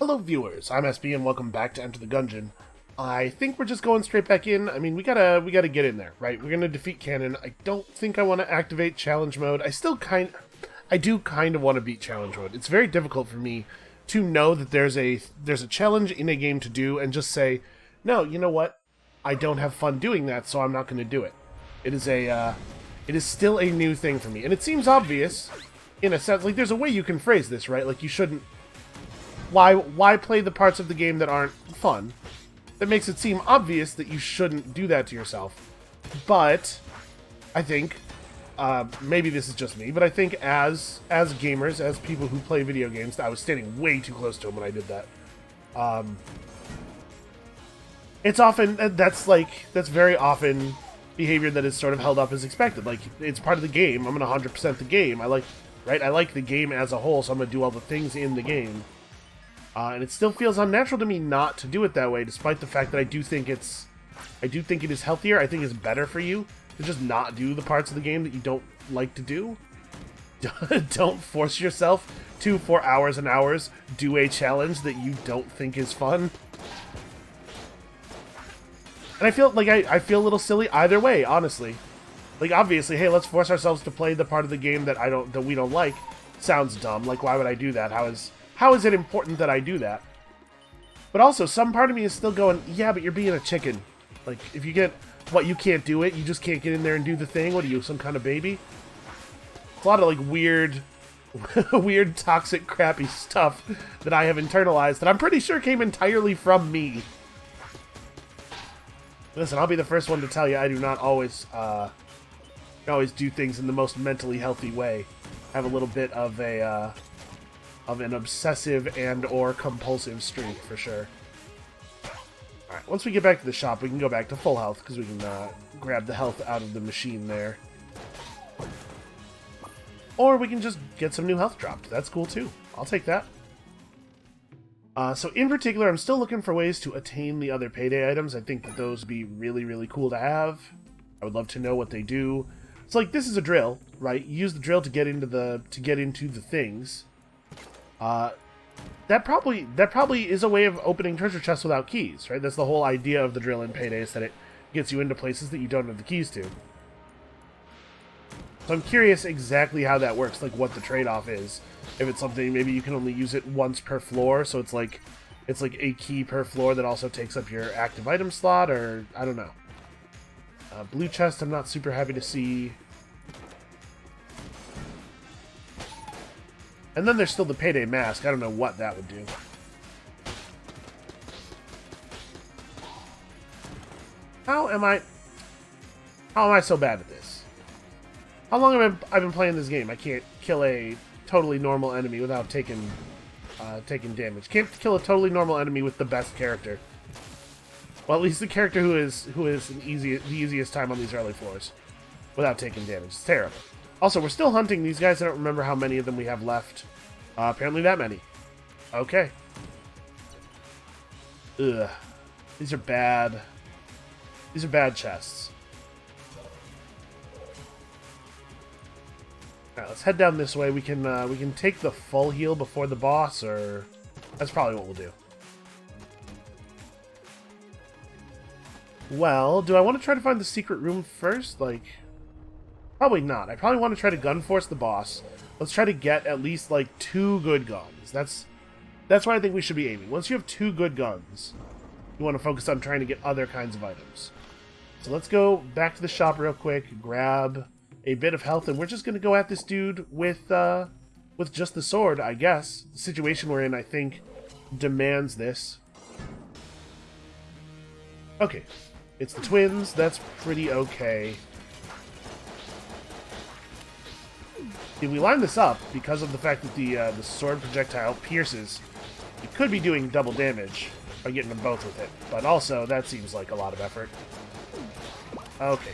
Hello viewers, I'm SB and welcome back to Enter the Gungeon. I think we're just going straight back in. I mean, we gotta get in there, right? We're gonna defeat Cannon. I don't think I want to activate challenge mode. I do kind of want to beat challenge mode. It's very difficult for me to know that there's a challenge in a game to do and just say, no, you know what? I don't have fun doing that, so I'm not going to do it. It is still a new thing for me, and it seems obvious in a sense. Like, there's a way you can phrase this, right? Like, you shouldn't. Why play the parts of the game that aren't fun? That makes it seem obvious that you shouldn't do that to yourself. But I think, maybe this is just me, but I think as gamers, as people who play video games, I was standing way too close to him when I did that. It's often, that's very often behavior that is sort of held up as expected. Like, it's part of the game. I'm going to 100% the game. I like the game as a whole, so I'm going to do all the things in the game. And it still feels unnatural to me not to do it that way, despite the fact that I do think it is healthier. I think it's better for you to just not do the parts of the game that you don't like to do. Don't force yourself to, for hours and hours, do a challenge that you don't think is fun. And I feel like I feel a little silly either way, honestly. Like, obviously, hey, let's force ourselves to play the part of the game that we don't like. Sounds dumb. Like, why would I do that? How is it important that I do that? But also, some part of me is still going, yeah, but you're being a chicken. Like, if you get, what, you can't do it? You just can't get in there and do the thing? What are you, some kind of baby? It's a lot of, like, weird, weird, toxic, crappy stuff that I have internalized that I'm pretty sure came entirely from me. Listen, I'll be the first one to tell you I do not always do things in the most mentally healthy way. I have a little bit of an obsessive and or compulsive streak, for sure. Alright, once we get back to the shop, we can go back to full health, because we can grab the health out of the machine there. Or we can just get some new health dropped. That's cool, too. I'll take that. So in particular, I'm still looking for ways to attain the other payday items. I think that those would be really, really cool to have. I would love to know what they do. It's like, this is a drill, right? You use the drill to get into the things. That probably is a way of opening treasure chests without keys, right? That's the whole idea of the drill in Payday, is that it gets you into places that you don't have the keys to. So I'm curious exactly how that works, like what the trade-off is. If it's something, maybe you can only use it once per floor, so it's like a key per floor that also takes up your active item slot, or I don't know. Blue chest, I'm not super happy to see. And then there's still the Payday mask. I don't know what that would do. How am I so bad at this? How long have I been playing this game? I can't kill a totally normal enemy without taking damage. Can't kill a totally normal enemy with the best character. Well, at least the character who is the easiest time on these early floors without taking damage. It's terrible. Also, we're still hunting these guys. I don't remember how many of them we have left. Apparently that many. Okay. Ugh. These are bad. These are bad chests. Alright, let's head down this way. We can take the full heal before the boss, or that's probably what we'll do. Well, do I want to try to find the secret room first? Like, probably not. I probably want to try to gun force the boss. Let's try to get at least, like, 2 good guns. That's where I think we should be aiming. Once you have 2 good guns, you want to focus on trying to get other kinds of items. So let's go back to the shop real quick, grab a bit of health, and we're just going to go at this dude with just the sword, I guess. The situation we're in, I think, demands this. Okay. It's the twins. That's pretty okay. If we line this up, because of the fact that the sword projectile pierces, you could be doing double damage by getting them both with it. But also, that seems like a lot of effort. Okay.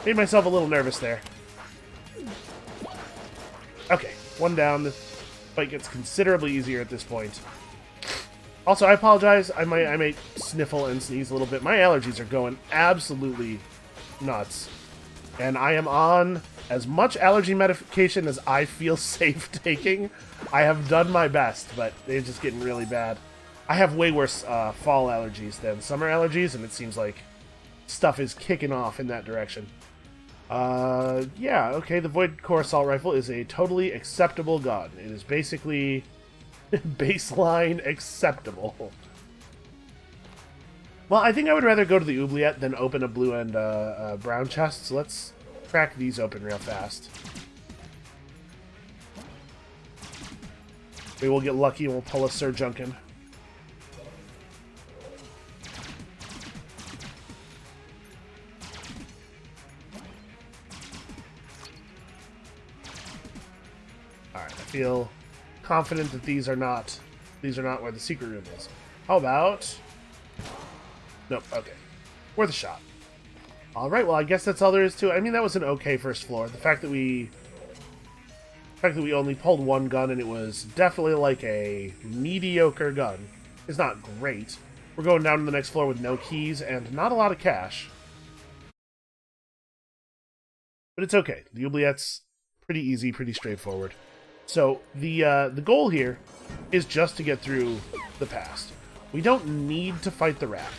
Made myself a little nervous there. Okay, one down. The fight gets considerably easier at this point. Also, I apologize. I might sniffle and sneeze a little bit. My allergies are going absolutely nuts. And I am on As much allergy medication as I feel safe taking, I have done my best, but they're just getting really bad. I have way worse fall allergies than summer allergies, and it seems like stuff is kicking off in that direction. Yeah, okay, the Void Core Assault Rifle is a totally acceptable gun. It is basically baseline acceptable. Well, I think I would rather go to the oubliette than open a blue and brown chest, so let's crack these open real fast. Maybe we'll get lucky and we'll pull a Sir Junkin. Alright, I feel confident that these are not where the secret room is. How about... Nope, okay. Worth a shot. Alright, well I guess that's all there is to it. I mean, that was an okay first floor. The fact that we only pulled one gun and it was definitely like a mediocre gun is not great. We're going down to the next floor with no keys and not a lot of cash. But it's okay. The oubliette's pretty easy, pretty straightforward. So the goal here is just to get through the past. We don't need to fight the rat.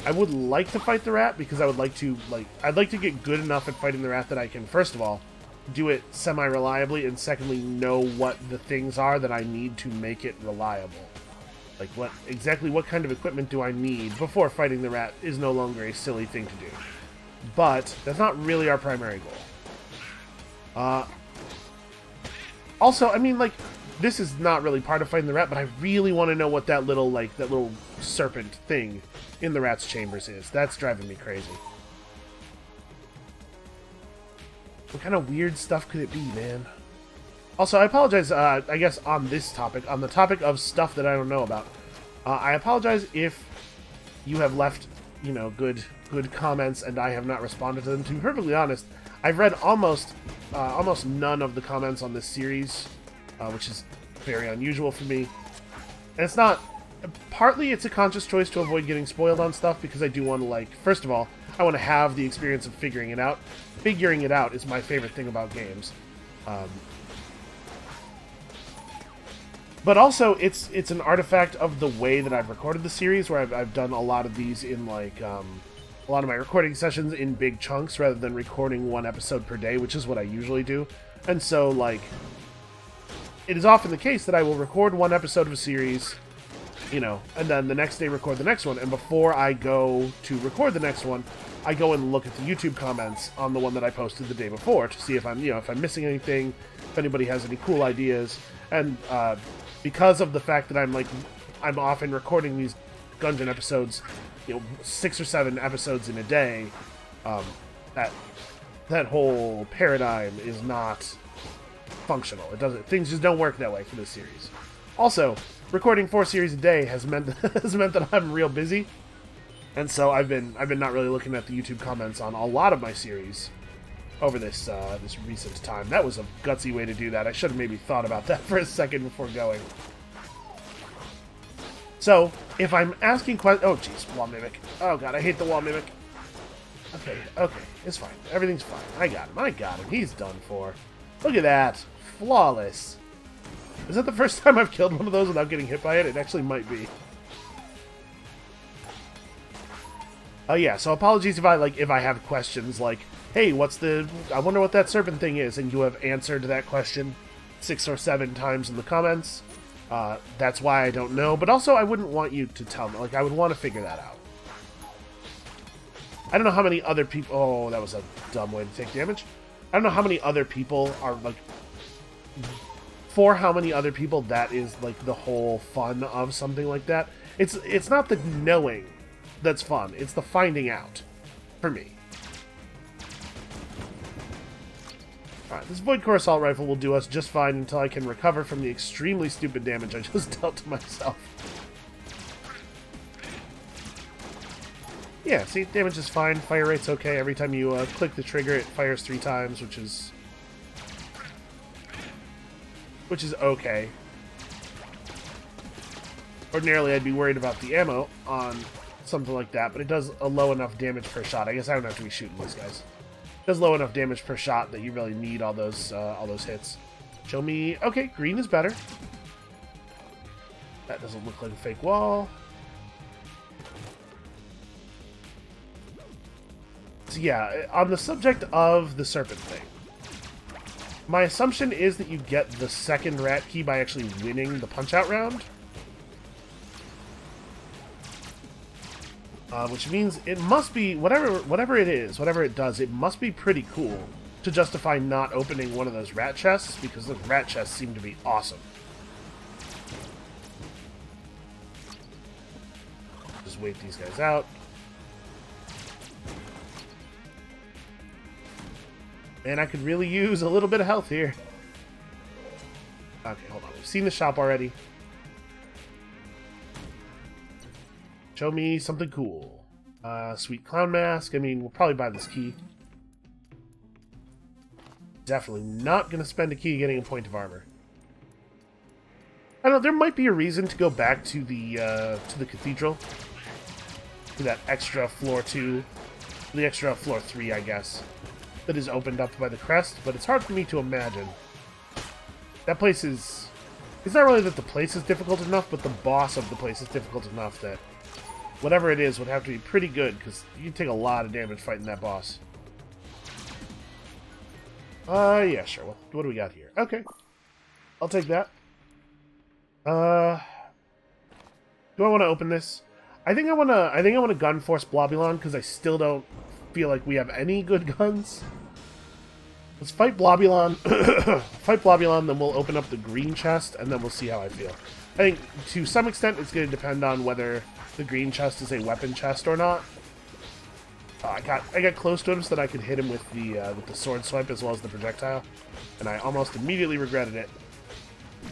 I would like to fight the rat because I would like to, I'd like to get good enough at fighting the rat that I can, first of all, do it semi-reliably, and secondly, know what the things are that I need to make it reliable. Like, exactly what kind of equipment do I need before fighting the rat is no longer a silly thing to do. But that's not really our primary goal. Also, I mean, like, this is not really part of fighting the rat, but I really want to know what that little serpent thing in the rat's chambers is. That's driving me crazy. What kind of weird stuff could it be, man? Also, I apologize, I guess on this topic, on the topic of stuff that I don't know about. I apologize if you have left, you know, good comments and I have not responded to them. To be perfectly honest, I've read almost none of the comments on this series, which is very unusual for me. And it's not... Partly it's a conscious choice to avoid getting spoiled on stuff, because I do want to, like, first of all, I want to have the experience of figuring it out. Figuring it out is my favorite thing about games. But also, it's an artifact of the way that I've recorded the series, where I've done a lot of these in, like, a lot of my recording sessions in big chunks, rather than recording one episode per day, which is what I usually do. And so, like, it is often the case that I will record one episode of a series, you know, and then the next day record the next one, and before I go to record the next one, I go and look at the YouTube comments on the one that I posted the day before to see if I'm, you know, if I'm missing anything, if anybody has any cool ideas. And because of the fact that I'm often recording these Gungeon episodes, you know, 6 or 7 episodes in a day, that whole paradigm is not functional. Things just don't work that way for this series. Also, recording 4 series a day has meant that I'm real busy, and so I've been not really looking at the YouTube comments on a lot of my series over this recent time. That was a gutsy way to do that. I should have maybe thought about that for a second before going. So, if I'm asking questions... Oh, jeez, wall mimic. Oh, God, I hate the wall mimic. Okay, it's fine. Everything's fine. I got him. He's done for. Look at that. Flawless. Is that the first time I've killed one of those without getting hit by it? It actually might be. Yeah, so apologies if I have questions like, hey, I wonder what that serpent thing is, and you have answered that question 6 or 7 times in the comments. That's why I don't know, but also I wouldn't want you to tell me. Like, I would want to figure that out. I don't know how many other people... Oh, that was a dumb way to take damage. I don't know how many other people are, like... For how many other people that is, like, the whole fun of something like that. It's not the knowing that's fun. It's the finding out. For me. Alright, this Void Core Assault Rifle will do us just fine until I can recover from the extremely stupid damage I just dealt to myself. Yeah, see, damage is fine. Fire rate's okay. Every time you click the trigger, it fires 3 times, which is okay. Ordinarily, I'd be worried about the ammo on something like that, but it does a low enough damage per shot. I guess I don't have to be shooting these guys. Does low enough damage per shot that you really need all those hits. Show me... Okay, green is better. That doesn't look like a fake wall. So yeah, on the subject of the serpent thing, my assumption is that you get the second rat key by actually winning the punch-out round. Which means it must be, whatever it is, whatever it does, it must be pretty cool to justify not opening one of those rat chests, because those rat chests seem to be awesome. Just wait these guys out. And I could really use a little bit of health here. Okay, hold on. We've seen the shop already. Show me something cool. Sweet clown mask. I mean, we'll probably buy this key. Definitely not going to spend a key getting a point of armor. I don't know, there might be a reason to go back to the cathedral. To that extra floor 2. The extra floor 3, I guess. That is opened up by the crest, but it's hard for me to imagine. That place is... It's not really that the place is difficult enough, but the boss of the place is difficult enough that whatever it is would have to be pretty good, because you take a lot of damage fighting that boss. Yeah, sure. What do we got here? Okay. I'll take that. Do I want to open this? I think I want to gun force Blobulon, because I still don't feel like we have any good guns. Let's fight Blobulon. Fight Blobulon, then we'll open up the green chest, and then we'll see how I feel. I think, to some extent, it's going to depend on whether the green chest is a weapon chest or not. I got close to him so that I could hit him with the sword swipe as well as the projectile, and I almost immediately regretted it.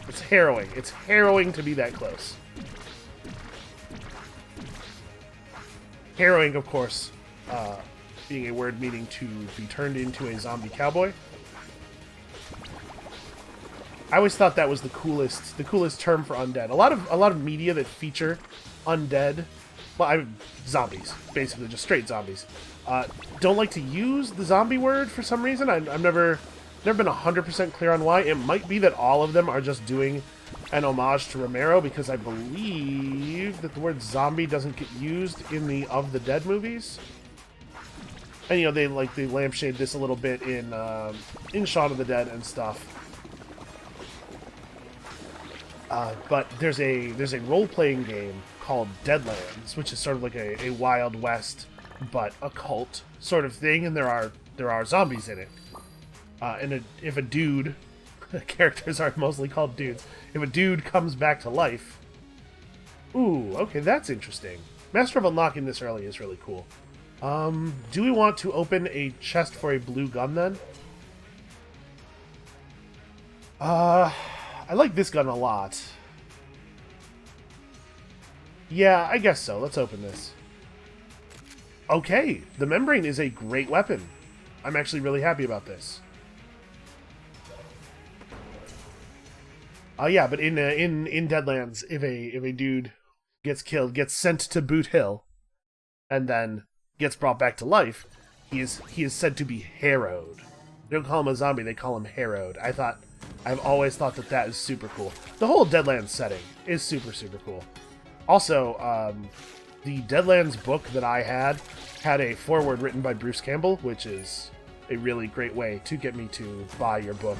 It's harrowing. It's harrowing to be that close. Harrowing, of course, being a word meaning to be turned into a zombie cowboy. I always thought that was the coolest term for undead. A lot of media that feature undead, well, zombies, basically just straight zombies, don't like to use the zombie word for some reason. I've never been 100% clear on why. It might be that all of them are just doing an homage to Romero, because I believe that the word zombie doesn't get used in the Of the Dead movies. And you know, they lampshade this a little bit in Shaun of the Dead and stuff. But there's a role-playing game called Deadlands, which is sort of like a Wild West but occult sort of thing, and there are zombies in it. And if a dude, characters are mostly called dudes, if a dude comes back to life, ooh, okay, that's interesting. Master of Unlocking this early is really cool. Do we want to open a chest for a blue gun then? I like this gun a lot. Yeah, I guess so. Let's open this. Okay, the membrane is a great weapon. I'm actually really happy about this. Yeah, but in Deadlands, if a dude gets killed, gets sent to Boot Hill, and then gets brought back to life, he is said to be harrowed. They don't call him a zombie; they call him harrowed. I've always thought that is super cool. The whole Deadlands setting is super cool. Also, the Deadlands book that I had a foreword written by Bruce Campbell, which is a really great way to get me to buy your book.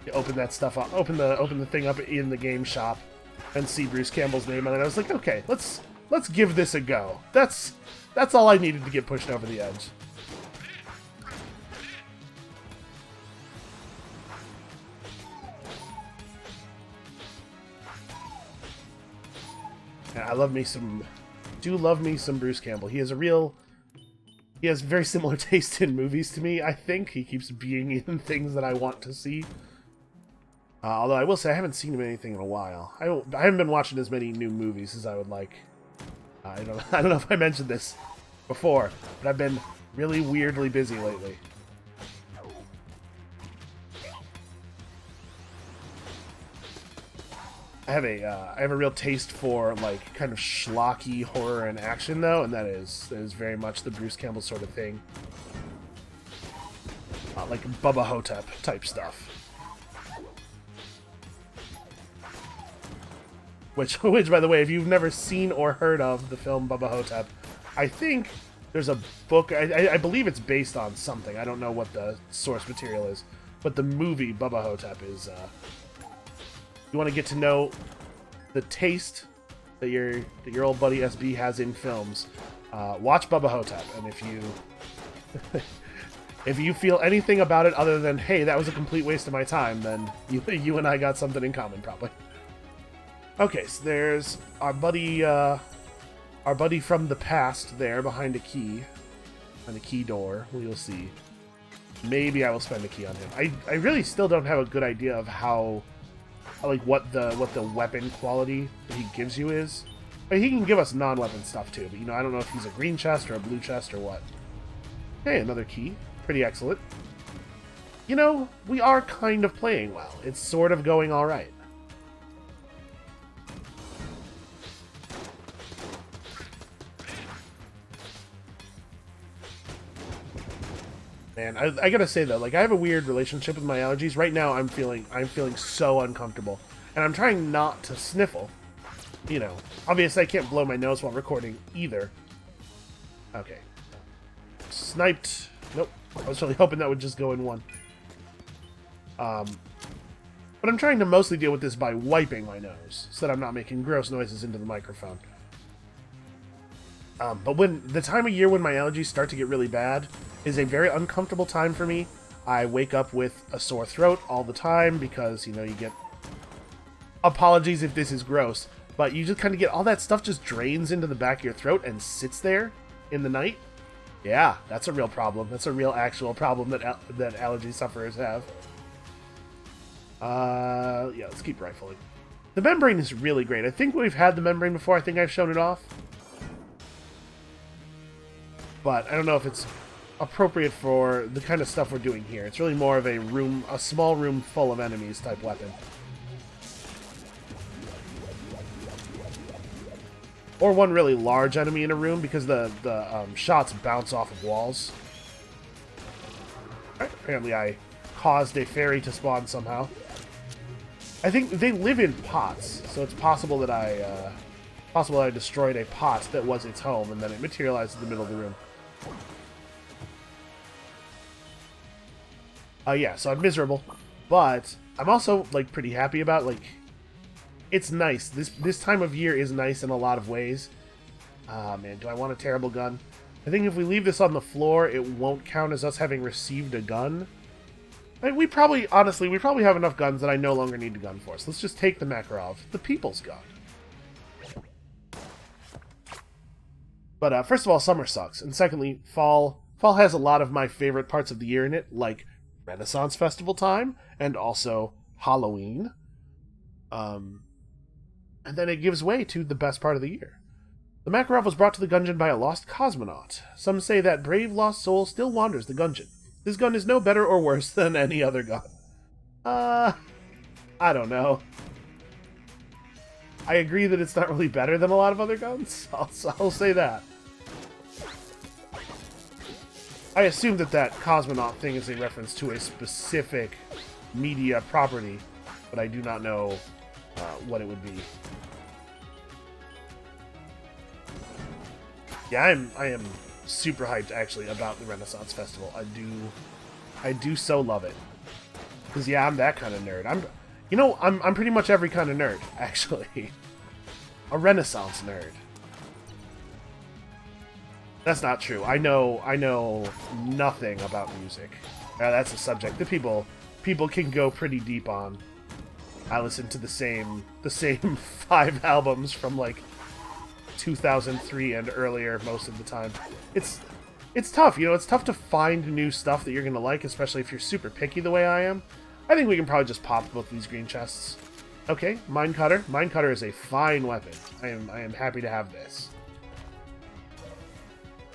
You open that stuff up, open the thing up in the game shop, and see Bruce Campbell's name on it. I was like, okay, let's give this a go. That's all I needed to get pushed over the edge. Yeah, I love me some Bruce Campbell. He has very similar taste in movies to me, I think. He keeps being in things that I want to see. Although I will say I haven't seen him in anything in a while. I haven't been watching as many new movies as I would like. I don't know if I mentioned this before, but I've been really weirdly busy lately. I have a real taste for like kind of schlocky horror and action though, and that is very much the Bruce Campbell sort of thing. like Bubba Hotep type stuff. Which, by the way, if you've never seen or heard of the film Bubba Hotep, I think there's a book, I believe it's based on something. I don't know what the source material is, but the movie Bubba Hotep is, you want to get to know the taste that your old buddy SB has in films, watch Bubba Hotep, and if you if you feel anything about it other than, hey, that was a complete waste of my time, then you and I got something in common, probably. Okay, so there's our buddy from the past there behind a key, and a key door. We'll see. Maybe I will spend a key on him. I really still don't have a good idea of how, like, what the weapon quality that he gives you is. I mean, he can give us non-weapon stuff too, but I don't know if he's a green chest or a blue chest or what. Hey, another key. Pretty excellent. We are kind of playing well. It's sort of going all right. Man, I gotta say though, like, I have a weird relationship with my allergies. Right now, I'm feeling so uncomfortable, and I'm trying not to sniffle. Obviously I can't blow my nose while recording either. Okay, sniped. Nope. I was really hoping that would just go in one. But I'm trying to mostly deal with this by wiping my nose, so that I'm not making gross noises into the microphone. But when the time of year when my allergies start to get really bad is a very uncomfortable time for me. I wake up with a sore throat all the time because, you get... Apologies if this is gross, but you just kind of get all that stuff just drains into the back of your throat and sits there in the night. Yeah, that's a real problem. That's a real actual problem that allergy sufferers have. Yeah, let's keep rifling. The membrane is really great. I think we've had the membrane before. I think I've shown it off. But I don't know if it's appropriate for the kind of stuff we're doing here. It's really more of a small room full of enemies type weapon. Or one really large enemy in a room, because the shots bounce off of walls. Right, apparently I caused a fairy to spawn somehow. I think they live in pots, so it's possible that I destroyed a pot that was its home, and then it materialized in the middle of the room. Yeah, so I'm miserable, but I'm also, like, pretty happy about, like, it's nice. This time of year is nice in a lot of ways. Man, do I want a terrible gun? I think if we leave this on the floor, it won't count as us having received a gun. We probably have enough guns that I no longer need a gun for. So let's just take the Makarov, the people's gun. But first of all, summer sucks, and secondly, fall has a lot of my favorite parts of the year in it, like Renaissance Festival time, and also Halloween. And then it gives way to the best part of the year. The Makarov was brought to the Gungeon by a lost cosmonaut. Some say that brave lost soul still wanders the Gungeon. This gun is no better or worse than any other gun. I don't know. I agree that it's not really better than a lot of other guns. I'll say that. I assume that cosmonaut thing is a reference to a specific media property, but I do not know what it would be. Yeah, I am super hyped actually about the Renaissance Festival. I do so love it. Cause yeah, I'm that kind of nerd. I'm pretty much every kind of nerd, actually. A Renaissance nerd. That's not true. I know nothing about music. That's a subject that people can go pretty deep on. I listen to the same 5 albums from like 2003 and earlier most of the time. It's tough, it's tough to find new stuff that you're gonna like, especially if you're super picky the way I am. I think we can probably just pop both these green chests. Okay, mine cutter. Mine cutter is a fine weapon. I am happy to have this.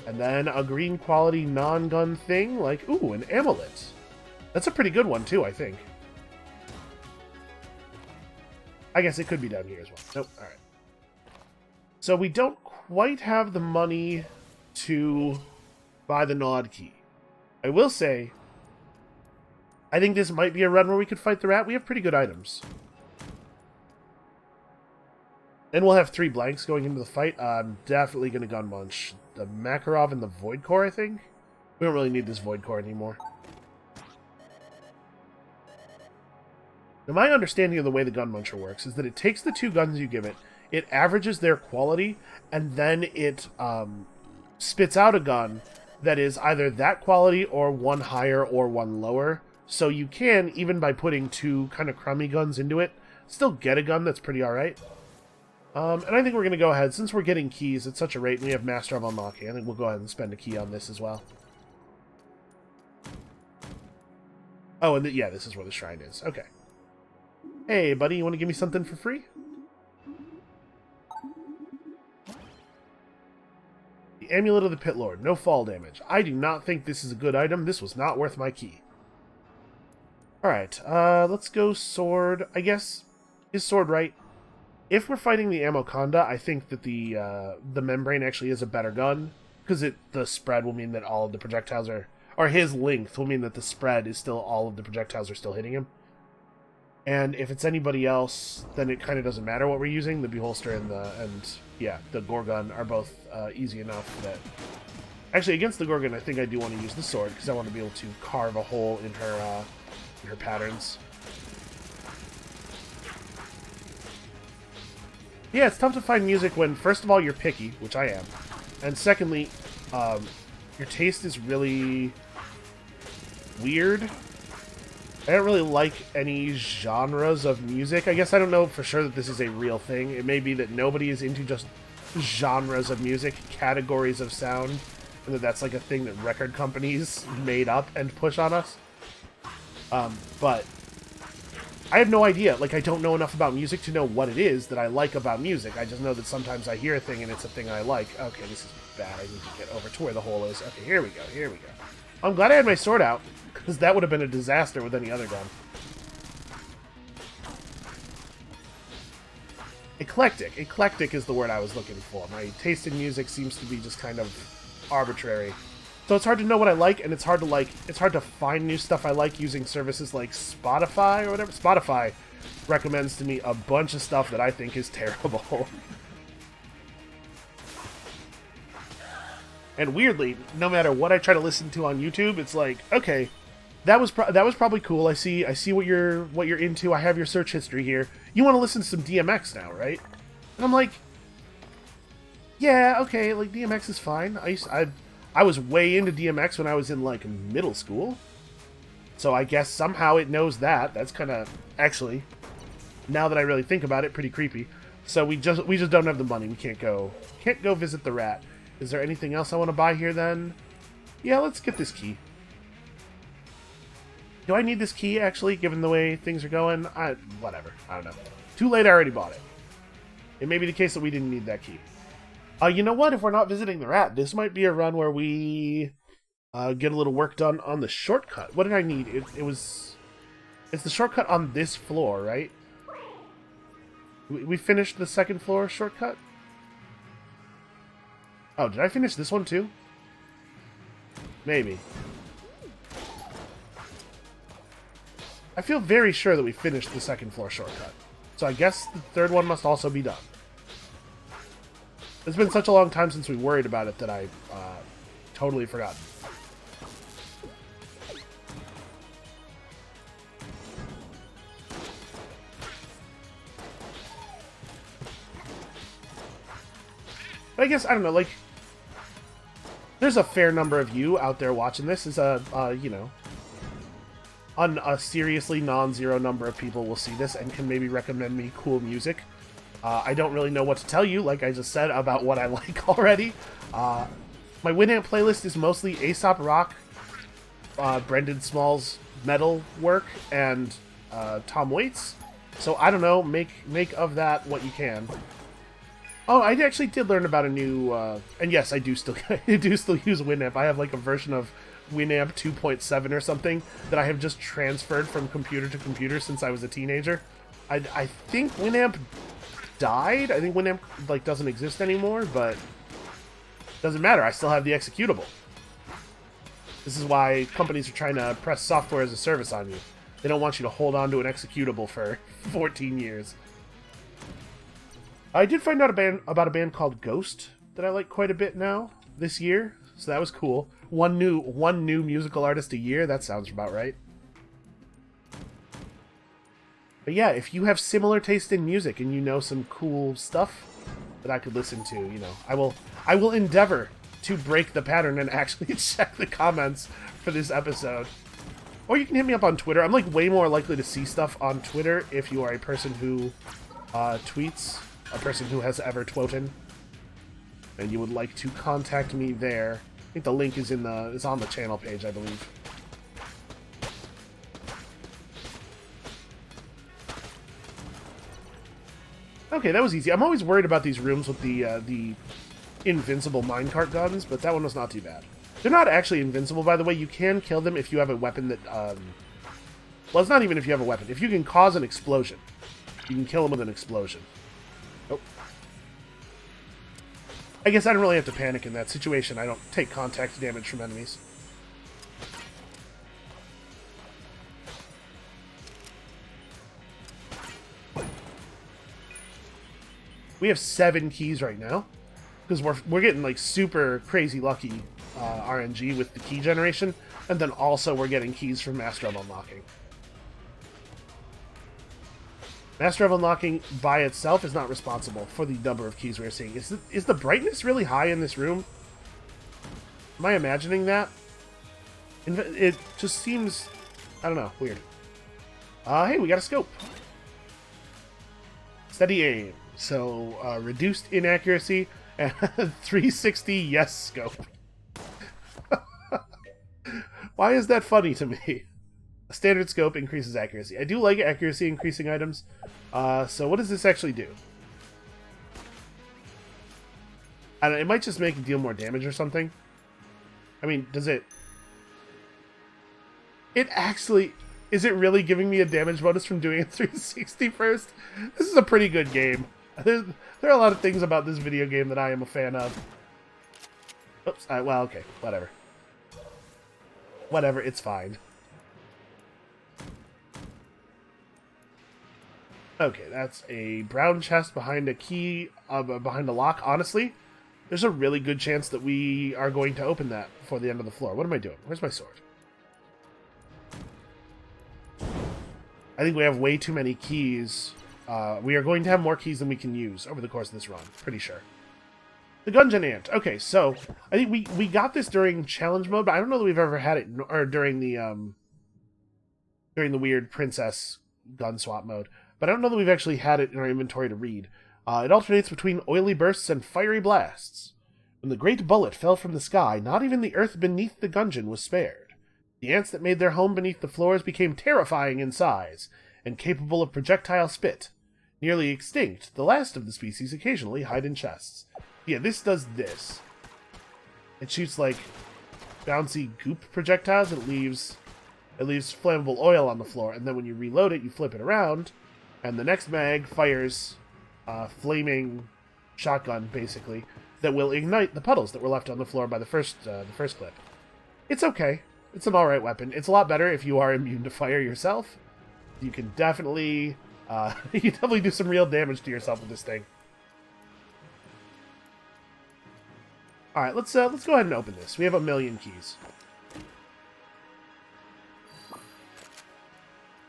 And then a green quality non-gun thing, like, ooh, an amulet. That's a pretty good one, too, I think. I guess it could be down here as well. Nope, alright. So we don't quite have the money to buy the Nod key. I will say, I think this might be a run where we could fight the rat. We have pretty good items. And we'll have 3 blanks going into the fight. I'm definitely going to gun munch the Makarov and the Void Core, I think. We don't really need this Void Core anymore. Now, my understanding of the way the Gun Muncher works is that it takes the 2 guns you give it, it averages their quality, and then it spits out a gun that is either that quality or one higher or one lower. So you can, even by putting 2 kind of crummy guns into it, still get a gun that's pretty alright. And I think we're going to go ahead, since we're getting keys at such a rate and we have Master of Unlocking, I think we'll go ahead and spend a key on this as well. Oh, and yeah, this is where the shrine is. Okay. Hey, buddy, you want to give me something for free? The Amulet of the Pit Lord. No fall damage. I do not think this is a good item. This was not worth my key. Alright, let's go sword. I guess, is sword right? If we're fighting the Amoconda, I think that the membrane actually is a better gun, because the spread will mean that all of the projectiles are, or his length will mean that the spread is still, all of the projectiles are still hitting him. And if it's anybody else, then it kind of doesn't matter what we're using. The Beholster and the Gorgon are both easy enough that... Actually, against the Gorgon, I think I do want to use the sword, because I want to be able to carve a hole in her patterns. Yeah, it's tough to find music when, first of all, you're picky, which I am, and secondly, your taste is really weird. I don't really like any genres of music. I guess I don't know for sure that this is a real thing. It may be that nobody is into just genres of music, categories of sound, and that's like a thing that record companies made up and push on us. But I have no idea. Like, I don't know enough about music to know what it is that I like about music. I just know that sometimes I hear a thing and it's a thing I like. Okay, this is bad. I need to get over to where the hole is. Okay, here we go. Here we go. I'm glad I had my sword out, because that would have been a disaster with any other gun. Eclectic. Eclectic is the word I was looking for. My taste in music seems to be just kind of arbitrary. So it's hard to know what I like, and it's hard to find new stuff I like using services like Spotify or whatever. Spotify recommends to me a bunch of stuff that I think is terrible. And weirdly, no matter what I try to listen to on YouTube, it's like, okay, that was probably cool. I see what you're into. I have your search history here. You want to listen to some DMX now, right? And I'm like, yeah, okay, like DMX is fine. I was way into DMX when I was in like middle school. So I guess somehow it knows that. That's kind of, actually, now that I really think about it, pretty creepy. So we just don't have the money. We can't go visit the rat. Is there anything else I want to buy here then? Yeah, let's get this key. Do I need this key, actually, given the way things are going? Whatever. I don't know. Too late, I already bought it. It may be the case that we didn't need that key. You know what? If we're not visiting the rat, this might be a run where we get a little work done on the shortcut. What did I need? It's the shortcut on this floor, right? We finished the second floor shortcut? Oh, did I finish this one too? Maybe. I feel very sure that we finished the second floor shortcut. So I guess the third one must also be done. It's been such a long time since we worried about it that I totally forgot. But I guess, I don't know, like, there's a fair number of you out there watching this. Is you know, a seriously non-zero number of people will see this and can maybe recommend me cool music. I don't really know what to tell you, like I just said, about what I like already. My Winamp playlist is mostly Aesop Rock, Brendan Small's metal work, and Tom Waits. So I don't know, make of that what you can. Oh, I actually did learn about a new, and yes, I do still use Winamp. I have like a version of Winamp 2.7 or something that I have just transferred from computer to computer since I was a teenager. I think Winamp died. I think Winamp like doesn't exist anymore, but doesn't matter. I still have the executable. This is why companies are trying to press software as a service on you. They don't want you to hold on to an executable for 14 years. I did find out about a band called Ghost that I like quite a bit now this year, so that was cool. One new musical artist a year. That sounds about right. But yeah, if you have similar taste in music and you know some cool stuff that I could listen to, you know, I will endeavor to break the pattern and actually check the comments for this episode. Or you can hit me up on Twitter. I'm like way more likely to see stuff on Twitter if you are a person who tweets, a person who has ever twoten, and you would like to contact me there. I think the link is on the channel page, I believe. Okay, that was easy. I'm always worried about these rooms with the invincible minecart guns, but that one was not too bad. They're not actually invincible, by the way. You can kill them if you have a weapon that... well, it's not even if you have a weapon. If you can cause an explosion, you can kill them with an explosion. Oh. I guess I don't really have to panic in that situation. I don't take contact damage from enemies. We have 7 keys right now, because we're getting like super crazy lucky RNG with the key generation, and then also we're getting keys from Master of Unlocking. Master of Unlocking by itself is not responsible for the number of keys we're seeing. Is the brightness really high in this room? Am I imagining that? It just seems, I don't know, weird. Hey, we got a scope. Steady aim. So, reduced inaccuracy and 360 yes scope. Why is that funny to me? A standard scope increases accuracy. I do like accuracy increasing items. So what does this actually do? I don't know, it might just make it deal more damage or something. I mean, does it... It actually... Is it really giving me a damage bonus from doing a 360 first? This is a pretty good game. There are a lot of things about this video game that I am a fan of. Oops, well, okay, whatever. Whatever, it's fine. Okay, that's a brown chest behind a key, behind a lock. Honestly, there's a really good chance that we are going to open that before the end of the floor. What am I doing? Where's my sword? I think we have way too many keys. We are going to have more keys than we can use over the course of this run. Pretty sure. The Gungeon Ant. Okay, so I think we got this during challenge mode, but I don't know that we've ever had it or during the weird princess gun swap mode. But I don't know that we've actually had it in our inventory to read. It alternates between oily bursts and fiery blasts. When the great bullet fell from the sky, not even the earth beneath the Gungeon was spared. The ants that made their home beneath the floors became terrifying in size and capable of projectile spit. Nearly extinct, the last of the species occasionally hide in chests. Yeah, this does this. It shoots like bouncy goop projectiles. It leaves flammable oil on the floor, and then when you reload it, you flip it around, and the next mag fires flaming shotgun, basically, that will ignite the puddles that were left on the floor by the first clip. It's okay. It's an alright weapon. It's a lot better if you are immune to fire yourself. You can definitely do some real damage to yourself with this thing. Alright, let's go ahead and open this. We have 1,000,000 keys.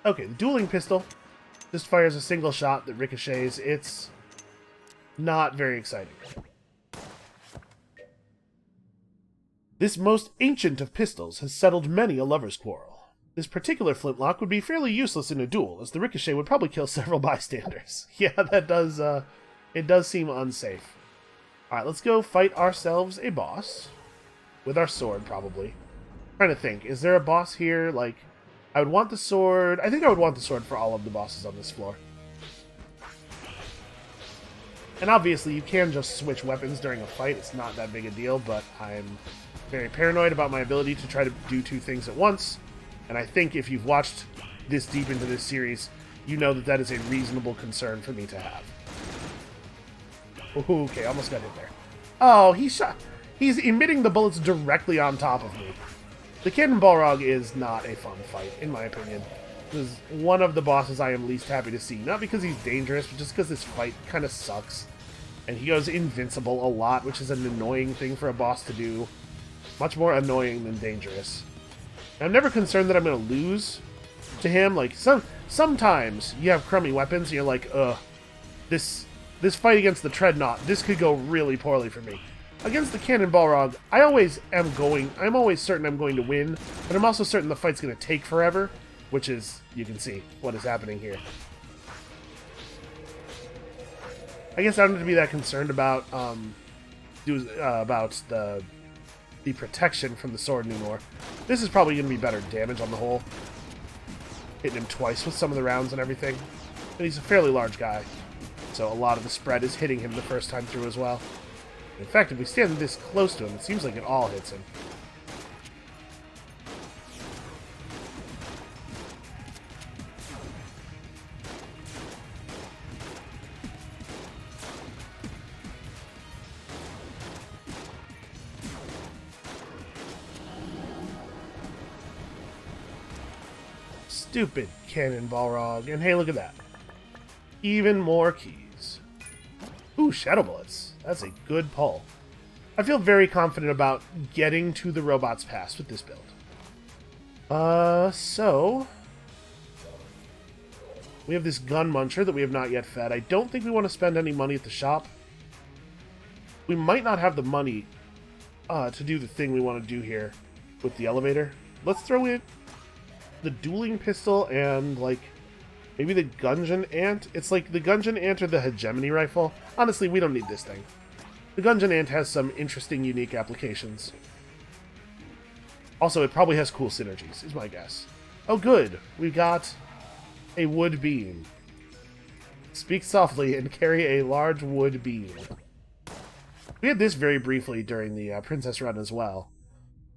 Okay, the dueling pistol just fires a single shot that ricochets. It's not very exciting. This most ancient of pistols has settled many a lover's quarrel. This particular flintlock would be fairly useless in a duel, as the ricochet would probably kill several bystanders. Yeah, that does, it does seem unsafe. Alright, let's go fight ourselves a boss. With our sword, probably. I'm trying to think, is there a boss here? Like, I would want the sword... I think I would want the sword for all of the bosses on this floor. And obviously, you can just switch weapons during a fight. It's not that big a deal, but I'm very paranoid about my ability to try to do 2 things at once. And I think if you've watched this deep into this series, you know that that is a reasonable concern for me to have. Ooh, okay, almost got hit there. Oh, he's emitting the bullets directly on top of me. The Cannon Balrog is not a fun fight, in my opinion. This is one of the bosses I am least happy to see. Not because he's dangerous, but just because this fight kind of sucks. And he goes invincible a lot, which is an annoying thing for a boss to do. Much more annoying than dangerous. And I'm never concerned that I'm going to lose to him. Like, sometimes you have crummy weapons and you're like, this fight against the Treadnought, this could go really poorly for me. Against the Cannon Balrog, I'm always certain I'm going to win, but I'm also certain the fight's going to take forever, which is, you can see what is happening here. I guess I don't have to be that concerned about the protection from the sword anymore. This is probably going to be better damage on the whole. Hitting him twice with some of the rounds and everything. And he's a fairly large guy, so a lot of the spread is hitting him the first time through as well. In fact, if we stand this close to him, it seems like it all hits him. Stupid Cannon Balrog. And hey, look at that. Even more keys. Ooh, Shadow Bullets. That's a good pull. I feel very confident about getting to the Robots Pass with this build. So... we have this Gun Muncher that we have not yet fed. I don't think we want to spend any money at the shop. We might not have the money to do the thing we want to do here with the elevator. Let's throw in the dueling pistol and, like, maybe the Gungeon Ant. It's like the Gungeon Ant or the Hegemony Rifle. Honestly, we don't need this thing. The Gungeon Ant has some interesting, unique applications. Also, it probably has cool synergies, is my guess. Oh, good. We got a wood beam. Speak softly and carry a large wood beam. We had this very briefly during the Princess Run as well.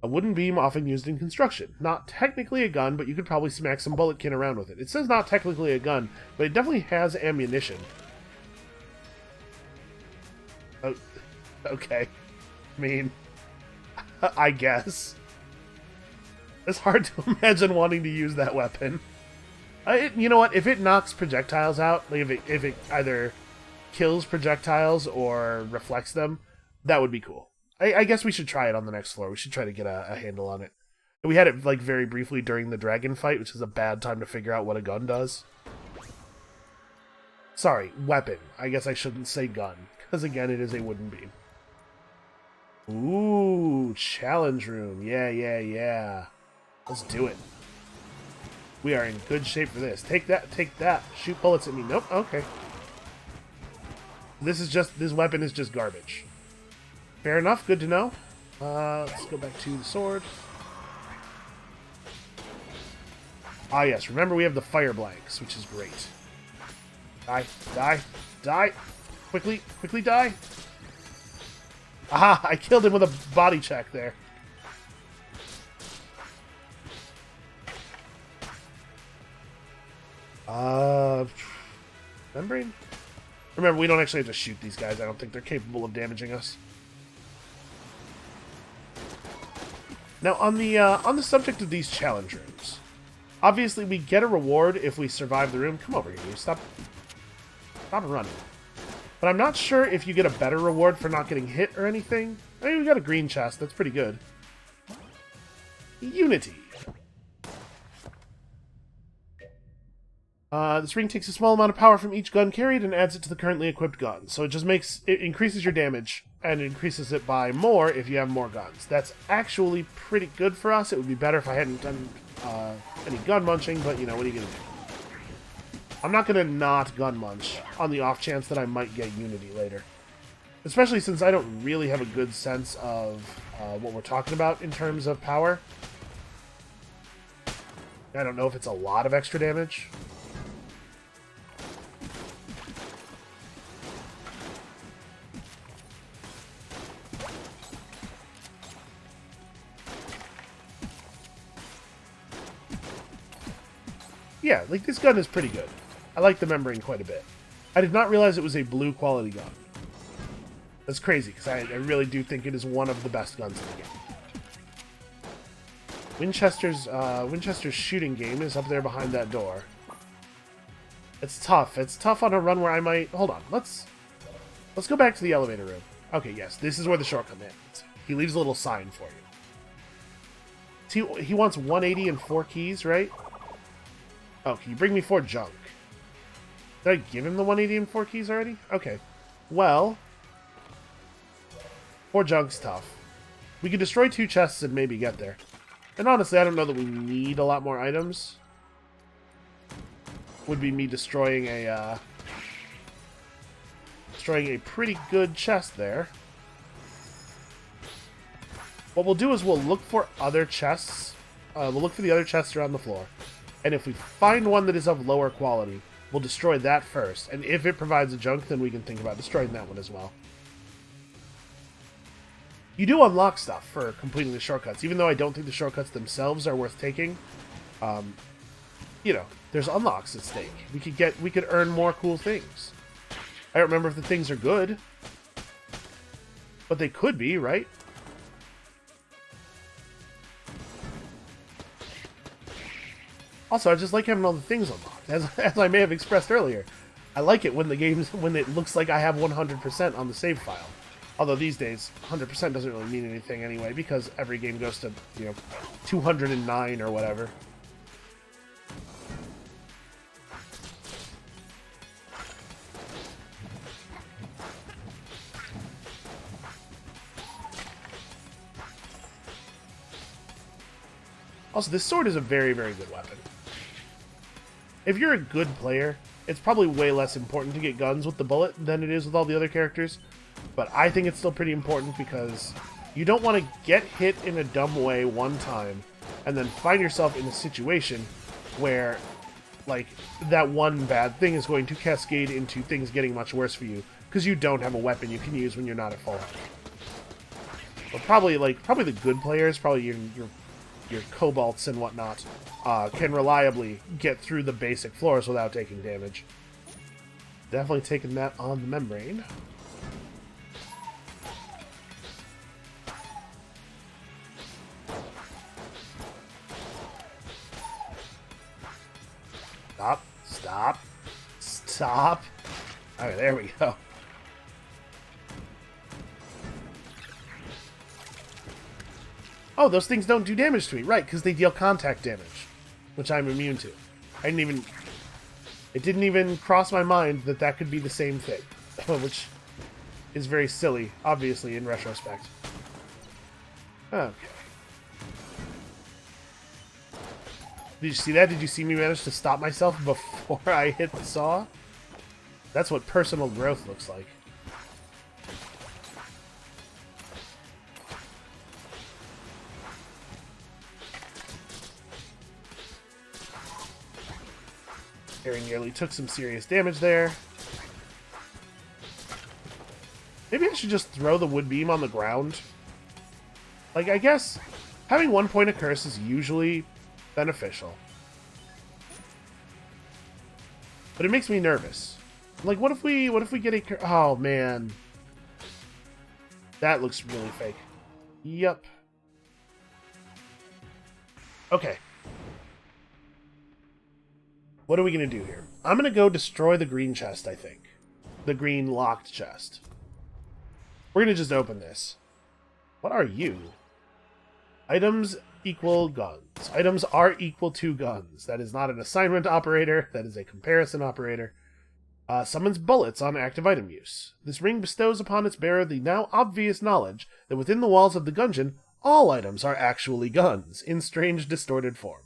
A wooden beam often used in construction. Not technically a gun, but you could probably smack some bulletkin around with it. It says not technically a gun, but it definitely has ammunition. Oh, okay. I mean, I guess. It's hard to imagine wanting to use that weapon. You know what? If it knocks projectiles out, like if it either kills projectiles or reflects them, that would be cool. I guess we should try it on the next floor. We should try to get a handle on it. We had it like very briefly during the dragon fight, which is a bad time to figure out what a gun does. Sorry, weapon. I guess I shouldn't say gun, because again, it is a wooden beam. Ooh, challenge room. Yeah. Let's do it. We are in good shape for this. Take that. Shoot bullets at me. Nope, okay. This weapon is just garbage. Fair enough, good to know. Let's go back to the sword. Ah yes, remember we have the fire blanks, which is great. Die. Quickly die. Aha, I killed him with a body check there. Membrane? Remember, we don't actually have to shoot these guys. I don't think they're capable of damaging us. Now, on the subject of these challenge rooms, obviously we get a reward if we survive the room. Come over here, you stop running. But I'm not sure if you get a better reward for not getting hit or anything. I mean, we got a green chest. That's pretty good. Unity. This ring takes a small amount of power from each gun carried and adds it to the currently equipped gun. So it increases your damage and increases it by more if you have more guns. That's actually pretty good for us. It would be better if I hadn't done any gun munching, but you know, what are you going to do? I'm not going to not gun munch on the off chance that I might get Unity later. Especially since I don't really have a good sense of what we're talking about in terms of power. I don't know if it's a lot of extra damage. Yeah, like, this gun is pretty good. I like the membrane quite a bit. I did not realize it was a blue quality gun. That's crazy, because I really do think it is one of the best guns in the game. Winchester's shooting game is up there behind that door. It's tough. It's tough on a run where I might... Hold on. Let's go back to the elevator room. Okay, yes. This is where the shortcut ends. He leaves a little sign for you. He wants 180 and 4 keys, right? Oh, can you bring me 4 junk? Did I give him the 180 and 4 keys already? Okay. Well... 4 junk's tough. We could destroy 2 chests and maybe get there. And honestly, I don't know that we need a lot more items. Would be me destroying a pretty good chest there. What we'll do is we'll look for other chests. We'll look for the other chests around the floor. And if we find one that is of lower quality, we'll destroy that first. And if it provides a junk, then we can think about destroying that one as well. You do unlock stuff for completing the shortcuts, even though I don't think the shortcuts themselves are worth taking. You know, there's unlocks at stake. We could earn more cool things. I don't remember if the things are good, but they could be, right? Also, I just like having all the things unlocked, as I may have expressed earlier. I like it when when it looks like I have 100% on the save file. Although these days, 100% doesn't really mean anything anyway, because every game goes to, 209 or whatever. Also, this sword is a very, very good weapon. If you're a good player, it's probably way less important to get guns with the bullet than it is with all the other characters. But I think it's still pretty important because you don't want to get hit in a dumb way one time and then find yourself in a situation where, like, that one bad thing is going to cascade into things getting much worse for you because you don't have a weapon you can use when you're not at full health. But probably the good players, probably your kobolds and whatnot, can reliably get through the basic floors without taking damage. Definitely taking that on the membrane. Stop. Stop. Stop. Alright, there we go. Oh, those things don't do damage to me. Right, because they deal contact damage, which I'm immune to. It didn't even cross my mind that that could be the same thing, which is very silly, obviously, in retrospect. Okay. Did you see that? Did you see me manage to stop myself before I hit the saw? That's what personal growth looks like. Very nearly took some serious damage there. Maybe I should just throw the wood beam on the ground. Like, I guess having 1 point of curse is usually beneficial. But it makes me nervous. Like, what if we get a... Oh, man. That looks really fake. Yup. Okay. What are we going to do here? I'm going to go destroy the green chest, I think. The green locked chest. We're going to just open this. What are you? Items equal guns. Items are equal to guns. That is not an assignment operator. That is a comparison operator. Summons bullets on active item use. This ring bestows upon its bearer the now obvious knowledge that within the walls of the Gungeon, all items are actually guns, in strange distorted form.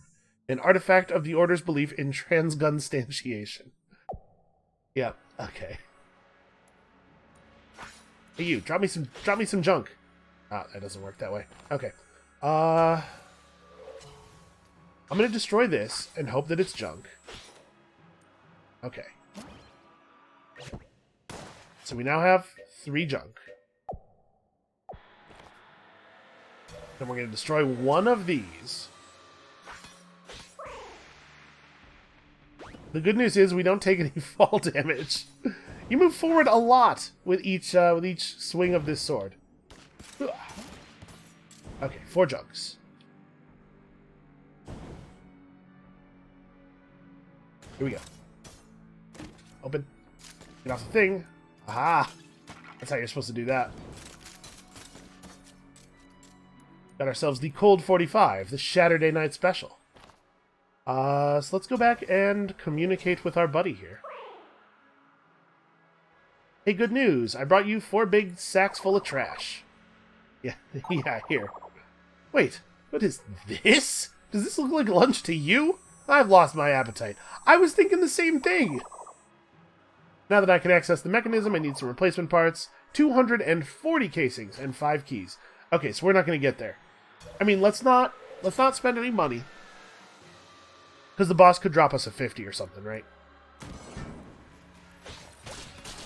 An artifact of the Order's belief in transgunstantiation. Yeah, okay. Hey you, drop me some junk. Ah, that doesn't work that way. Okay. I'm gonna destroy this and hope that it's junk. Okay. So we now have 3 junk. Then we're gonna destroy one of these. The good news is we don't take any fall damage. You move forward a lot with each swing of this sword. Okay, 4 junks. Here we go. Open. Get off the thing. Aha! That's how you're supposed to do that. Got ourselves the Cold 45, the Saturday Night Special. So let's go back and communicate with our buddy here. Hey, good news. I brought you 4 big sacks full of trash. Yeah, yeah, here. Wait, what is this? Does this look like lunch to you? I've lost my appetite. I was thinking the same thing. Now that I can access the mechanism, I need some replacement parts. 240 casings and 5 keys. Okay, so we're not going to get there. I mean, let's not spend any money. Because the boss could drop us a 50 or something, right?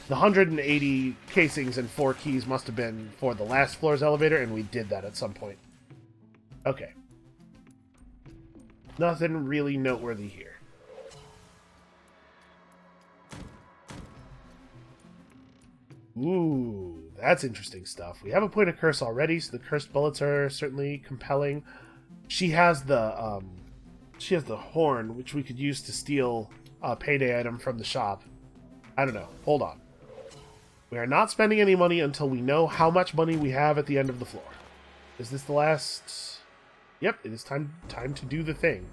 The 180 casings and 4 keys must have been for the last floor's elevator, and we did that at some point. Okay. Nothing really noteworthy here. Ooh, that's interesting stuff. We have a point of curse already, so the cursed bullets are certainly compelling. She has the horn, which we could use to steal a payday item from the shop. I don't know. Hold on. We are not spending any money until we know how much money we have at the end of the floor. Is this the last? Yep, it is time to do the thing.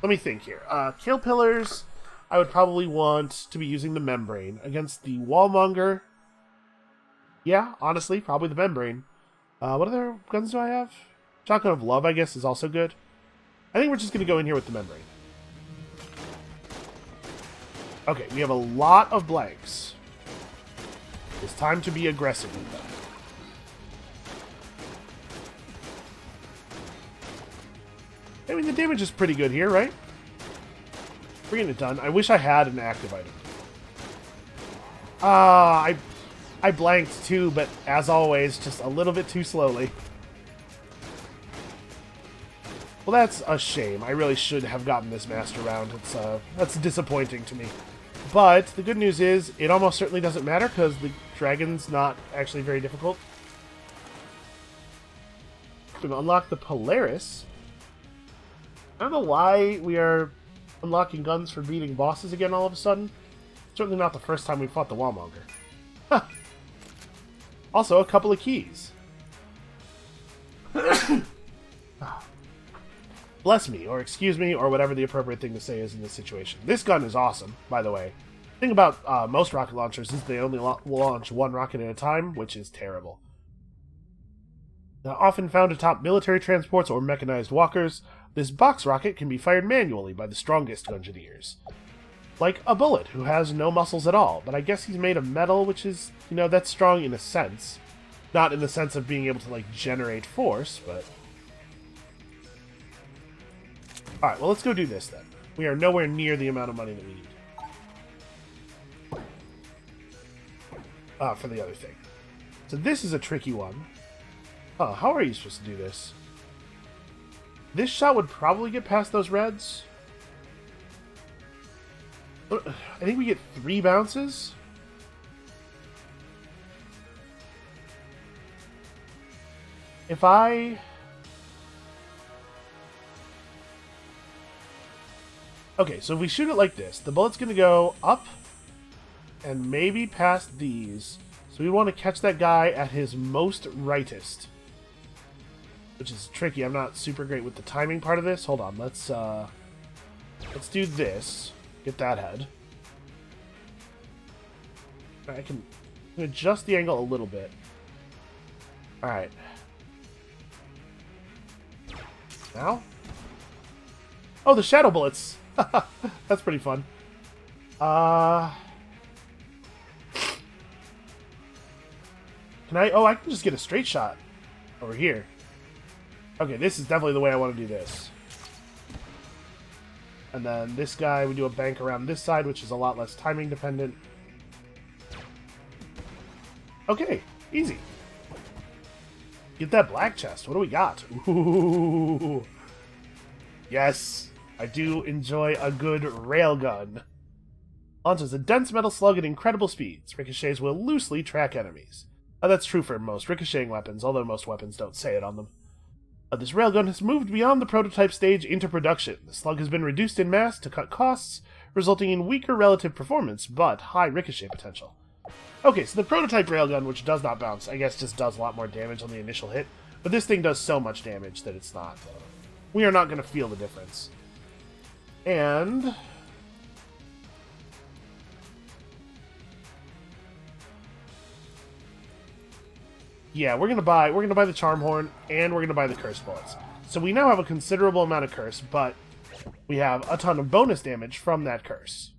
Let me think here. Kill pillars. I would probably want to be using the membrane against the wallmonger. Yeah, honestly, probably the membrane. What other guns do I have? Shotgun of Love, I guess, is also good. I think we're just going to go in here with the membrane. Okay, we have a lot of blanks. It's time to be aggressive with them. I mean, the damage is pretty good here, right? We're getting it done. I wish I had an active item. I blanked too, but as always, just a little bit too slowly. Well, that's a shame. I really should have gotten this master round. That's disappointing to me. But the good news is, it almost certainly doesn't matter, because the dragon's not actually very difficult. We're going to unlock the Polaris. I don't know why we are unlocking guns for beating bosses again all of a sudden. Certainly not the first time we fought the Wallmonger. Huh. Also, a couple of keys. Bless me, or excuse me, or whatever the appropriate thing to say is in this situation. This gun is awesome, by the way. The thing about most rocket launchers is they only launch 1 rocket at a time, which is terrible. Now, often found atop military transports or mechanized walkers, this box rocket can be fired manually by the strongest Gungeoneers. Like a bullet, who has no muscles at all, but I guess he's made of metal, which is, that's strong in a sense. Not in the sense of being able to, generate force, but... Alright, well, let's go do this, then. We are nowhere near the amount of money that we need. For the other thing. So this is a tricky one. Oh, how are you supposed to do this? This shot would probably get past those reds. I think we get 3 bounces. If I... Okay, so if we shoot it like this, the bullet's going to go up and maybe past these. So we want to catch that guy at his most rightest. Which is tricky. I'm not super great with the timing part of this. Hold on, let's do this. Get that head. I can adjust the angle a little bit. Alright. Now? Oh, the shadow bullets! That's pretty fun. Can I... Oh, I can just get a straight shot over here. Okay, this is definitely the way I want to do this. And then this guy, we do a bank around this side, which is a lot less timing dependent. Okay, easy. Get that black chest. What do we got? Ooh. Yes, I do enjoy a good railgun. Launches a dense metal slug at incredible speeds. Ricochets will loosely track enemies. That's true for most ricocheting weapons, although most weapons don't say it on them. This railgun has moved beyond the prototype stage into production. The slug has been reduced in mass to cut costs, resulting in weaker relative performance, but high ricochet potential. Okay, so the prototype railgun, which does not bounce, I guess just does a lot more damage on the initial hit, but this thing does so much damage that it's not. We are not going to feel the difference. And... yeah, we're gonna buy the Charm Horn, and we're gonna buy the Curse Bullets. So we now have a considerable amount of Curse, but we have a ton of bonus damage from that Curse.